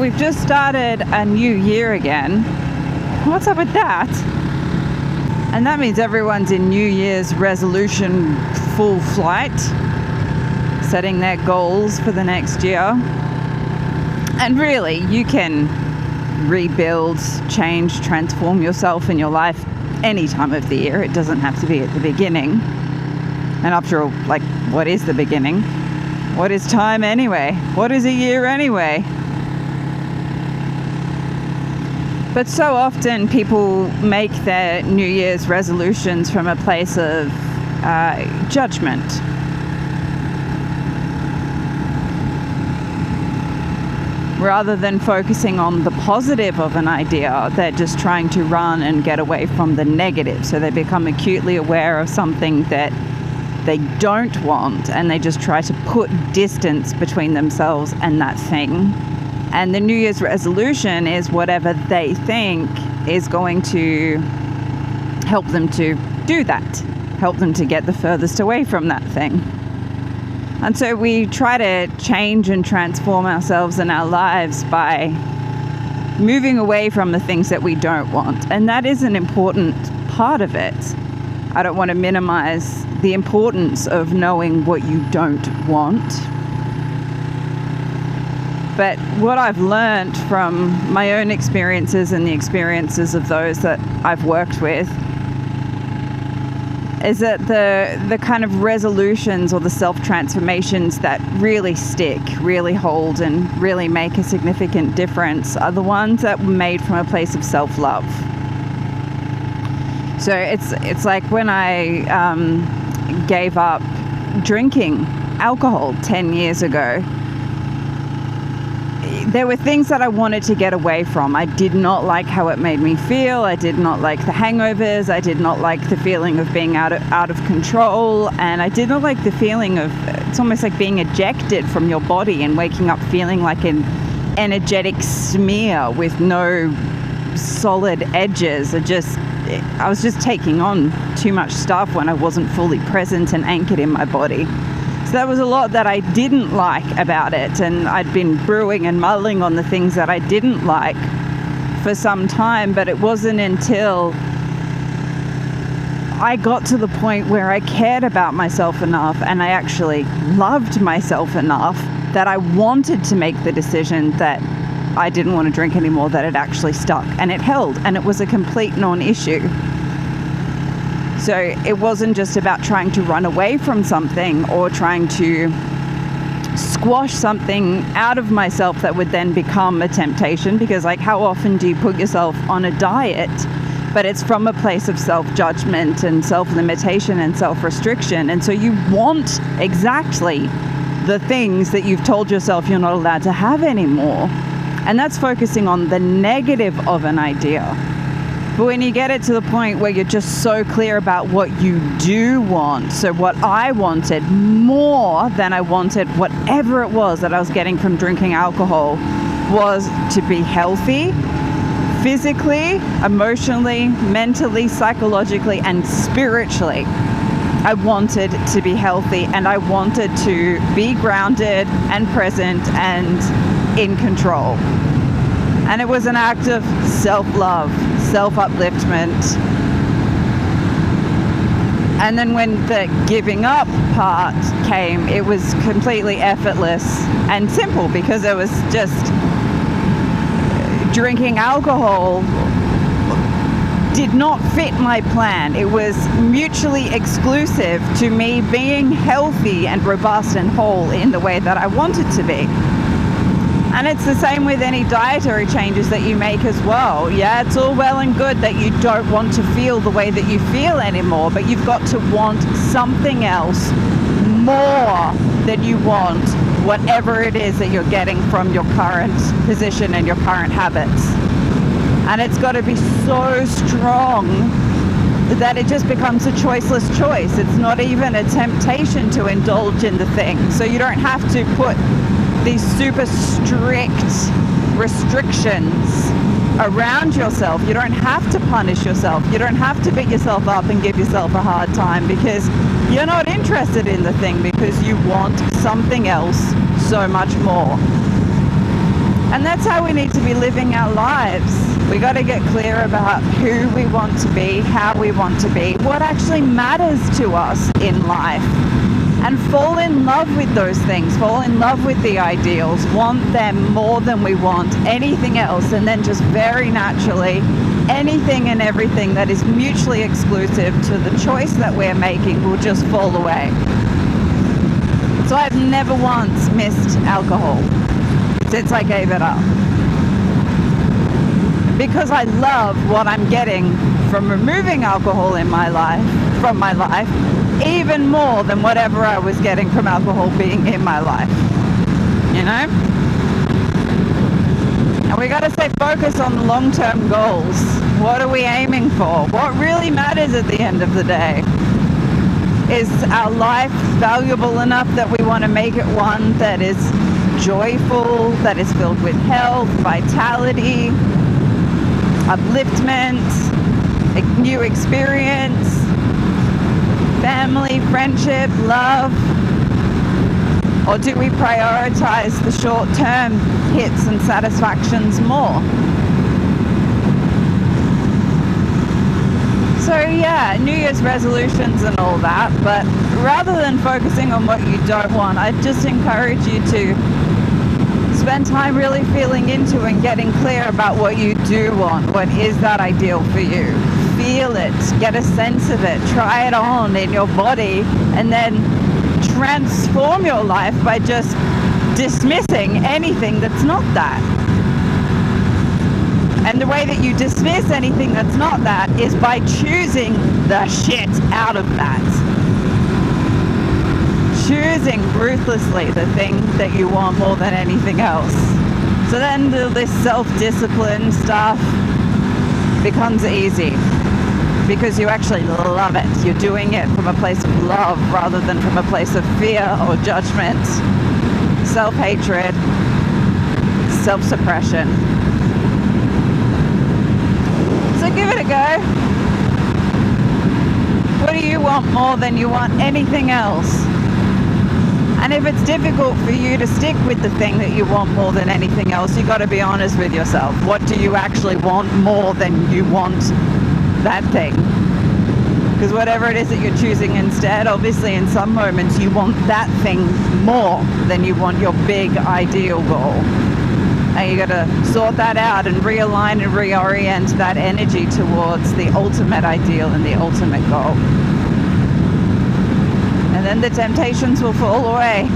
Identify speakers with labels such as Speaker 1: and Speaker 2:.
Speaker 1: We've just started a new year again. What's up with that? And that means everyone's in New Year's resolution full flight, setting their goals for the next year. And really, you can rebuild, change, transform yourself in your life any time of the year. It doesn't have to be at the beginning. And after all, like, what is the beginning? What is time anyway? What is a year anyway? But so often people make their New Year's resolutions from a place of judgment. Rather than focusing on the positive of an idea, they're just trying to run and get away from the negative. So they become acutely aware of something that they don't want, and they just try to put distance between themselves and that thing. And the New Year's resolution is whatever they think is going to help them to do that, help them to get the furthest away from that thing. And so we try to change and transform ourselves and our lives by moving away from the things that we don't want. And that is an important part of it. I don't want to minimize the importance of knowing what you don't want. But what I've learned from my own experiences and the experiences of those that I've worked with is that the kind of resolutions or the self-transformations that really stick, really hold, and really make a significant difference are the ones that were made from a place of self-love. So it's like when I gave up drinking alcohol 10 years ago. There were things that I wanted to get away from. I did not like how it made me feel. I did not like the hangovers. I did not like the feeling of being out of control. And I did not like the feeling of, it's almost like being ejected from your body and waking up feeling like an energetic smear with no solid edges. I was just taking on too much stuff when I wasn't fully present and anchored in my body. So there was a lot that I didn't like about it, and I'd been brewing and mulling on the things that I didn't like for some time, but it wasn't until I got to the point where I cared about myself enough and I actually loved myself enough that I wanted to make the decision that I didn't want to drink anymore, that it actually stuck and it held, and it was a complete non-issue. So it wasn't just about trying to run away from something or trying to squash something out of myself that would then become a temptation, because like, how often do you put yourself on a diet, but it's from a place of self-judgment and self-limitation and self-restriction, and so you want exactly the things that you've told yourself you're not allowed to have anymore. And that's focusing on the negative of an idea. But when you get it to the point where you're just so clear about what you do want, so what I wanted more than I wanted whatever it was that I was getting from drinking alcohol was to be healthy, physically, emotionally, mentally, psychologically, and spiritually. I wanted to be healthy, and I wanted to be grounded and present and in control. And it was an act of self-love, self-upliftment. And then when the giving up part came, it was completely effortless and simple, because it was just drinking alcohol did not fit my plan. It was mutually exclusive to me being healthy and robust and whole in the way that I wanted to be. And it's the same with any dietary changes that you make as well. Yeah, it's all well and good that you don't want to feel the way that you feel anymore, but you've got to want something else more than you want whatever it is that you're getting from your current position and your current habits. And it's got to be so strong that it just becomes a choiceless choice. It's not even a temptation to indulge in the thing. So you don't have to put these super strict restrictions around yourself. You don't have to punish yourself. You don't have to beat yourself up and give yourself a hard time, because you're not interested in the thing, because you want something else so much more. And that's how we need to be living our lives. We got to get clear about who we want to be, how we want to be, what actually matters to us in life. And fall in love with those things, fall in love with the ideals, want them more than we want anything else, and then just very naturally, anything and everything that is mutually exclusive to the choice that we're making will just fall away. So I've never once missed alcohol since I gave it up. Because I love what I'm getting from removing alcohol from my life, even more than whatever I was getting from alcohol being in my life. You know? And we got to stay focused on the long-term goals. What are we aiming for? What really matters at the end of the day? Is our life valuable enough that we want to make it one that is joyful, that is filled with health, vitality, upliftment, a new experience, family, friendship, love? Or do we prioritize the short-term hits and satisfactions more? So yeah, New Year's resolutions and all that, but rather than focusing on what you don't want, I just encourage you to spend time really feeling into and getting clear about what you do want. What is that ideal for you? Feel it, get a sense of it, try it on in your body, and then transform your life by just dismissing anything that's not that. And the way that you dismiss anything that's not that is by choosing the shit out of that. Choosing ruthlessly the thing that you want more than anything else. So then this self-discipline stuff becomes easy because you actually love it. You're doing it from a place of love rather than from a place of fear or judgment, self-hatred, self-suppression. So give it a go. What do you want more than you want anything else? And if it's difficult for you to stick with the thing that you want more than anything else, you got to be honest with yourself. What do you actually want more than you want that thing? Because whatever it is that you're choosing instead, obviously in some moments you want that thing more than you want your big ideal goal. And you got to sort that out and realign and reorient that energy towards the ultimate ideal and the ultimate goal. And then the temptations will fall away.